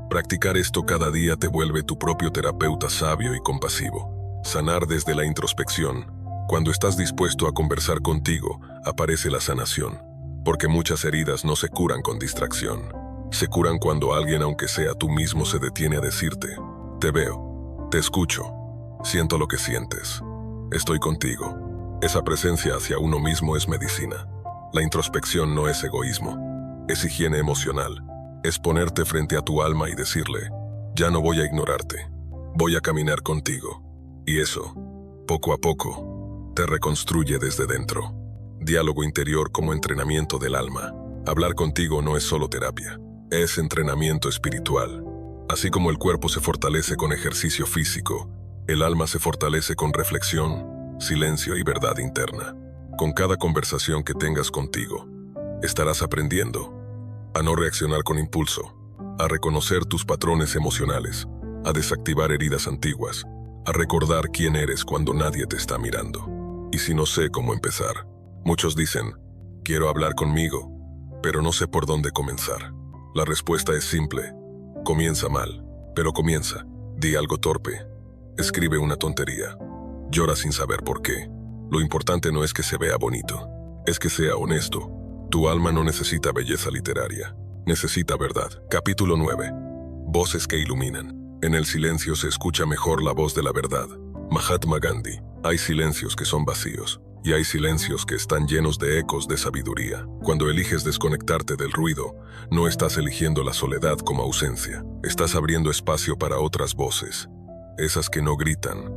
Practicar esto cada día te vuelve tu propio terapeuta sabio y compasivo. Sanar desde la introspección. Cuando estás dispuesto a conversar contigo, aparece la sanación. Porque muchas heridas no se curan con distracción. Se curan cuando alguien, aunque sea tú mismo, se detiene a decirte: te veo, te escucho, siento lo que sientes, estoy contigo. Esa presencia hacia uno mismo es medicina. La introspección no es egoísmo, es higiene emocional. Es ponerte frente a tu alma y decirle: ya no voy a ignorarte, voy a caminar contigo. Y eso, poco a poco, te reconstruye desde dentro. Diálogo interior como entrenamiento del alma. Hablar contigo no es solo terapia, es entrenamiento espiritual. Así como el cuerpo se fortalece con ejercicio físico, el alma se fortalece con reflexión, silencio y verdad interna. Con cada conversación que tengas contigo, estarás aprendiendo a no reaccionar con impulso, a reconocer tus patrones emocionales, a desactivar heridas antiguas, a recordar quién eres cuando nadie te está mirando. Y si no sé cómo empezar, muchos dicen: quiero hablar conmigo, pero no sé por dónde comenzar. La respuesta es simple: comienza mal, pero comienza. Di algo torpe, escribe una tontería, llora sin saber por qué. Lo importante no es que se vea bonito, es que sea honesto. Tu alma no necesita belleza literaria, necesita verdad. Capítulo 9. Voces que iluminan. En el silencio se escucha mejor la voz de la verdad. Mahatma Gandhi. Hay silencios que son vacíos, y hay silencios que están llenos de ecos de sabiduría. Cuando eliges desconectarte del ruido, no estás eligiendo la soledad como ausencia. Estás abriendo espacio para otras voces. Esas que no gritan,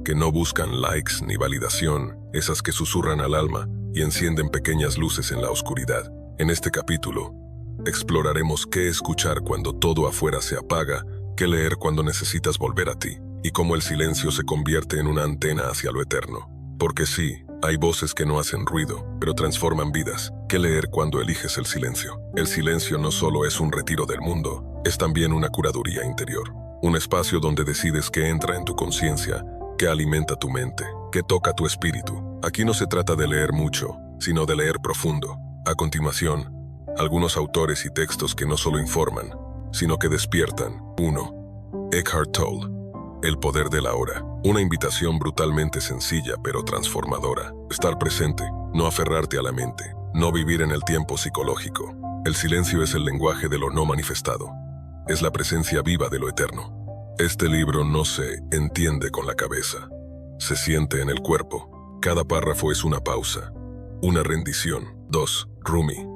que no buscan likes ni validación, esas que susurran al alma y encienden pequeñas luces en la oscuridad. En este capítulo, exploraremos qué escuchar cuando todo afuera se apaga, qué leer cuando necesitas volver a ti, y cómo el silencio se convierte en una antena hacia lo eterno. Porque sí, hay voces que no hacen ruido, pero transforman vidas. ¿Qué leer cuando eliges el silencio? El silencio no solo es un retiro del mundo, es también una curaduría interior. Un espacio donde decides qué entra en tu conciencia, qué alimenta tu mente, qué toca tu espíritu. Aquí no se trata de leer mucho, sino de leer profundo. A continuación, algunos autores y textos que no solo informan, sino que despiertan. 1. Eckhart Tolle. El poder de la hora. Una invitación brutalmente sencilla pero transformadora. Estar presente, no aferrarte a la mente, no vivir en el tiempo psicológico. El silencio es el lenguaje de lo no manifestado. Es la presencia viva de lo eterno. Este libro no se entiende con la cabeza, se siente en el cuerpo. Cada párrafo es una pausa, una rendición. 2. Rumi.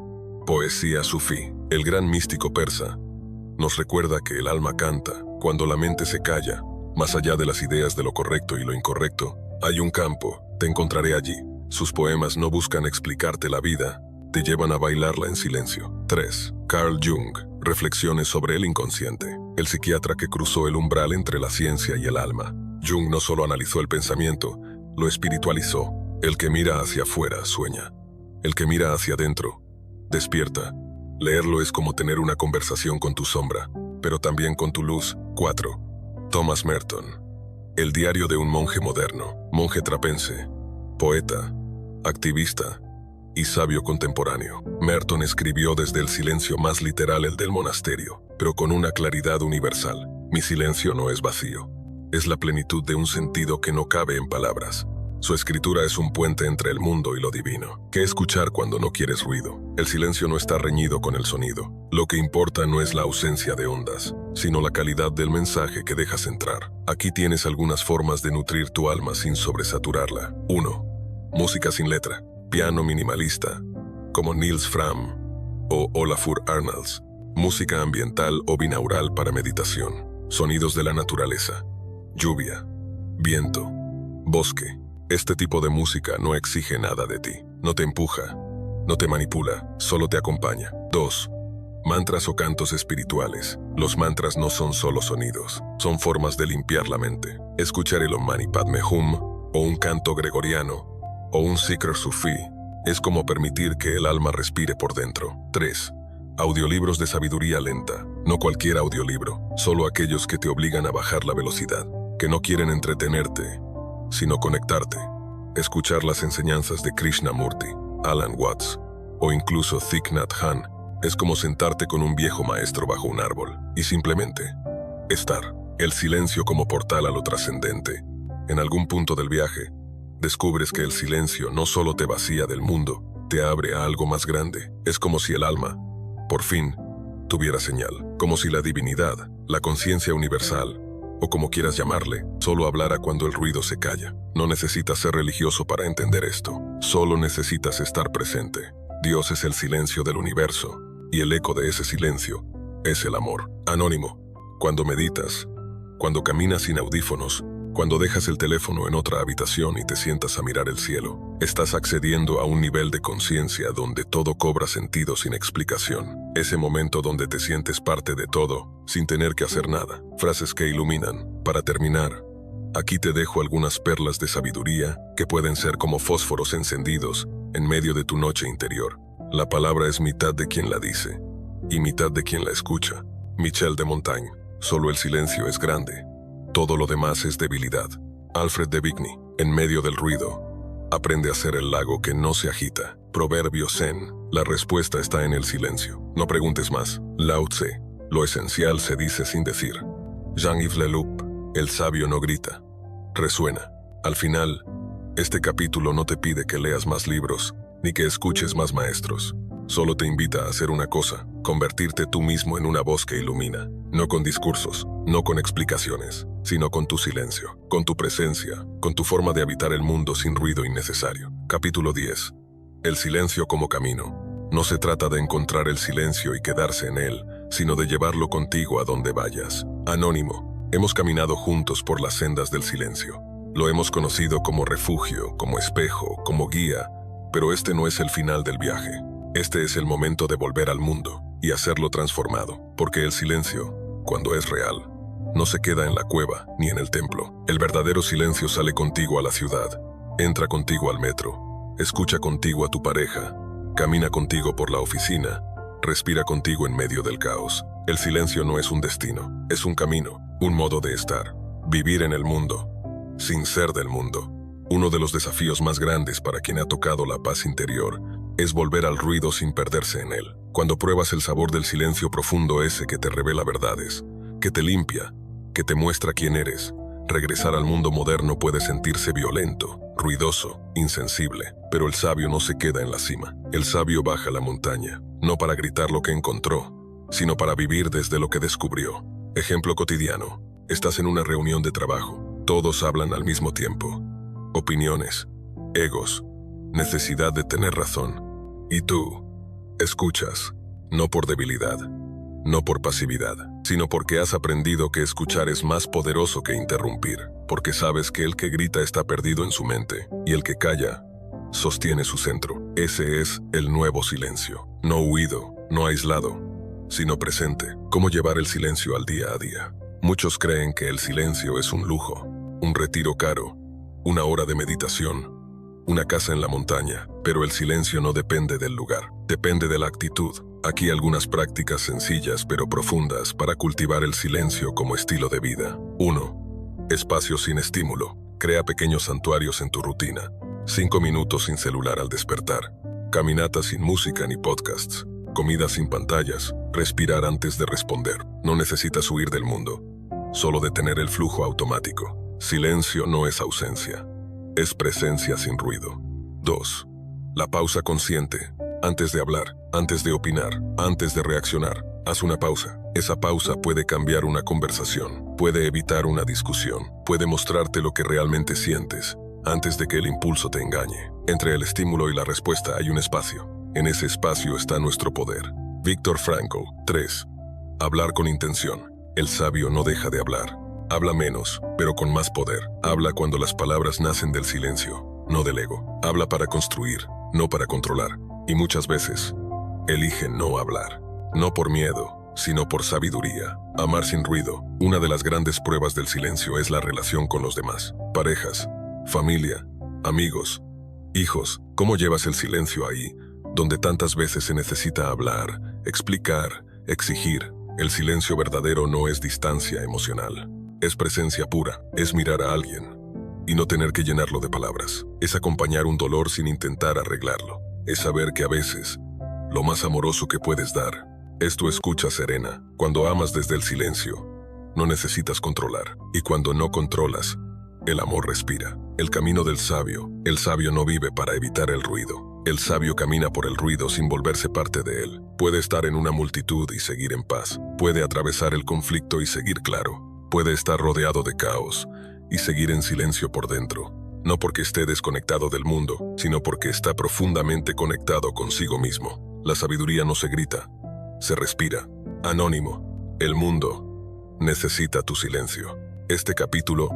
Poesía sufí. El gran místico persa nos recuerda que el alma canta cuando la mente se calla. Más allá de las ideas de lo correcto y lo incorrecto, hay un campo, te encontraré allí. Sus poemas no buscan explicarte la vida, te llevan a bailarla en silencio. 3. Carl Jung. Reflexiones sobre el inconsciente. El psiquiatra que cruzó el umbral entre la ciencia y el alma. Jung no solo analizó el pensamiento, lo espiritualizó. El que mira hacia afuera sueña. El que mira hacia adentro despierta. Leerlo es como tener una conversación con tu sombra, pero también con tu luz. 4. Thomas Merton. El diario de un monje moderno, monje trapense, poeta, activista y sabio contemporáneo. Merton escribió desde el silencio más literal, el del monasterio, pero con una claridad universal. Mi silencio no es vacío, es la plenitud de un sentido que no cabe en palabras. Su escritura es un puente entre el mundo y lo divino. ¿Qué escuchar cuando no quieres ruido? El silencio no está reñido con el sonido. Lo que importa no es la ausencia de ondas, sino la calidad del mensaje que dejas entrar. Aquí tienes algunas formas de nutrir tu alma sin sobresaturarla. 1. Música sin letra. Piano minimalista, como Nils Fram o Olafur Arnalds. Música ambiental o binaural para meditación. Sonidos de la naturaleza. Lluvia, viento, bosque. Este tipo de música no exige nada de ti. No te empuja, no te manipula, solo te acompaña. 2. Mantras o cantos espirituales. Los mantras no son solo sonidos, son formas de limpiar la mente. Escuchar el Om Mani Padme Hum, o un canto gregoriano, o un Zikr sufí, Es como permitir que el alma respire por dentro. 3. Audiolibros de sabiduría lenta. No cualquier audiolibro, solo aquellos que te obligan a bajar la velocidad, que no quieren entretenerte, sino conectarte. Escuchar las enseñanzas de Krishnamurti, Alan Watts o incluso Thich Nhat Hanh es como sentarte con un viejo maestro bajo un árbol y simplemente estar. El silencio como portal a lo trascendente. En algún punto del viaje, descubres que el silencio no solo te vacía del mundo, te abre a algo más grande. Es como si el alma, por fin, tuviera señal. Como si la divinidad, la conciencia universal, o como quieras llamarle, solo hablara cuando el ruido se calla. No necesitas ser religioso para entender esto. Solo necesitas estar presente. Dios es el silencio del universo, y el eco de ese silencio es el amor. Anónimo. Cuando meditas, cuando caminas sin audífonos, cuando dejas el teléfono en otra habitación y te sientas a mirar el cielo, estás accediendo a un nivel de conciencia donde todo cobra sentido sin explicación. Ese momento donde te sientes parte de todo, sin tener que hacer nada. Frases que iluminan. Para terminar, aquí te dejo algunas perlas de sabiduría que pueden ser como fósforos encendidos en medio de tu noche interior. La palabra es mitad de quien la dice y mitad de quien la escucha. Michel de Montaigne. Solo el silencio es grande. Todo lo demás es debilidad. Alfred de Vigny. En medio del ruido, aprende a ser el lago que no se agita. Proverbio Zen. La respuesta está en el silencio. No preguntes más. Lao Tse. Lo esencial se dice sin decir. Jean-Yves Leloup. El sabio no grita. Resuena. Al final, este capítulo no te pide que leas más libros, ni que escuches más maestros. Solo te invita a hacer una cosa: convertirte tú mismo en una voz que ilumina. No con discursos, no con explicaciones, sino con tu silencio, con tu presencia, con tu forma de habitar el mundo sin ruido innecesario. Capítulo 10. El silencio como camino. No se trata de encontrar el silencio y quedarse en él, sino de llevarlo contigo a donde vayas. Anónimo. Hemos caminado juntos por las sendas del silencio. Lo hemos conocido como refugio, como espejo, como guía, pero este no es el final del viaje. Este es el momento de volver al mundo y hacerlo transformado, porque el silencio, cuando es real, no se queda en la cueva ni en el templo. El verdadero silencio sale contigo a la ciudad, entra contigo al metro, escucha contigo a tu pareja, camina contigo por la oficina, respira contigo en medio del caos. El silencio no es un destino, es un camino, un modo de estar, vivir en el mundo, sin ser del mundo. Uno de los desafíos más grandes para quien ha tocado la paz interior es volver al ruido sin perderse en él. Cuando pruebas el sabor del silencio profundo, ese que te revela verdades, que te limpia, que te muestra quién eres, regresar al mundo moderno puede sentirse violento, ruidoso, insensible, pero el sabio no se queda en la cima. El sabio baja la montaña, no para gritar lo que encontró, sino para vivir desde lo que descubrió. Ejemplo cotidiano. Estás en una reunión de trabajo. Todos hablan al mismo tiempo. Opiniones, egos, necesidad de tener razón. Y tú, escuchas, no por debilidad, no por pasividad, sino porque has aprendido que escuchar es más poderoso que interrumpir, porque sabes que el que grita está perdido en su mente, y el que calla sostiene su centro. Ese es el nuevo silencio. No huido, no aislado, sino presente. ¿Cómo llevar el silencio al día a día? Muchos creen que el silencio es un lujo, un retiro caro, una hora de meditación, una casa en la montaña, pero el silencio no depende del lugar, depende de la actitud. Aquí algunas prácticas sencillas pero profundas para cultivar el silencio como estilo de vida. 1. Espacio sin estímulo. Crea pequeños santuarios en tu rutina. 5 minutos sin celular al despertar. Caminatas sin música ni podcasts. Comida sin pantallas. Respirar antes de responder. No necesitas huir del mundo, solo detener el flujo automático. Silencio no es ausencia, es presencia sin ruido. 2. La pausa consciente. Antes de hablar, antes de opinar, antes de reaccionar, haz una pausa. Esa pausa puede cambiar una conversación, puede evitar una discusión, puede mostrarte lo que realmente sientes, antes de que el impulso te engañe. Entre el estímulo y la respuesta hay un espacio. En ese espacio está nuestro poder. Viktor Frankl. 3. Hablar con intención. El sabio no deja de hablar. Habla menos, pero con más poder. Habla cuando las palabras nacen del silencio, no del ego. Habla para construir, no para controlar. Y muchas veces, elige no hablar. No por miedo, sino por sabiduría. Amar sin ruido. Una de las grandes pruebas del silencio es la relación con los demás. Parejas, familia, amigos. Hijos, ¿cómo llevas el silencio ahí, donde tantas veces se necesita hablar, explicar, exigir? El silencio verdadero no es distancia emocional. Es presencia pura, es mirar a alguien y no tener que llenarlo de palabras. Es acompañar un dolor sin intentar arreglarlo. Es saber que a veces lo más amoroso que puedes dar es tu escucha serena. Cuando amas desde el silencio, no necesitas controlar. Y cuando no controlas, el amor respira. El camino del sabio. El sabio no vive para evitar el ruido. El sabio camina por el ruido sin volverse parte de él. Puede estar en una multitud y seguir en paz. Puede atravesar el conflicto y seguir claro. Puede estar rodeado de caos y seguir en silencio por dentro. No porque esté desconectado del mundo, sino porque está profundamente conectado consigo mismo. La sabiduría no se grita, se respira. Anónimo. El mundo necesita tu silencio. Este capítulo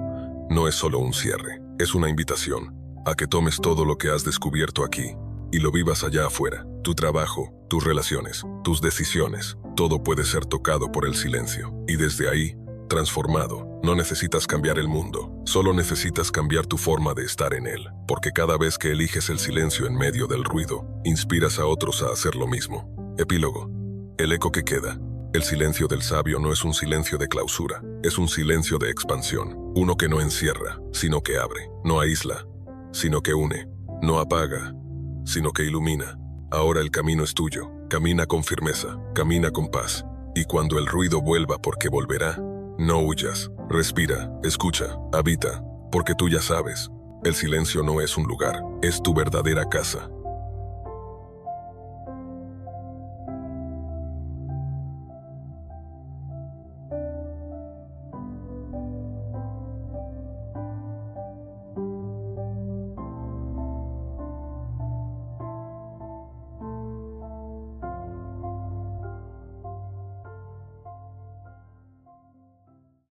no es solo un cierre, es una invitación a que tomes todo lo que has descubierto aquí y lo vivas allá afuera. Tu trabajo, tus relaciones, tus decisiones, todo puede ser tocado por el silencio. Y desde ahí, transformado. No necesitas cambiar el mundo, solo necesitas cambiar tu forma de estar en él, porque cada vez que eliges el silencio en medio del ruido, inspiras a otros a hacer lo mismo. Epílogo. El eco que queda. El silencio del sabio no es un silencio de clausura, es un silencio de expansión, uno que no encierra, sino que abre, no aísla, sino que une, no apaga, sino que ilumina. Ahora el camino es tuyo, camina con firmeza, camina con paz, y cuando el ruido vuelva, porque volverá, no huyas, respira, escucha, habita, porque tú ya sabes, el silencio no es un lugar, es tu verdadera casa.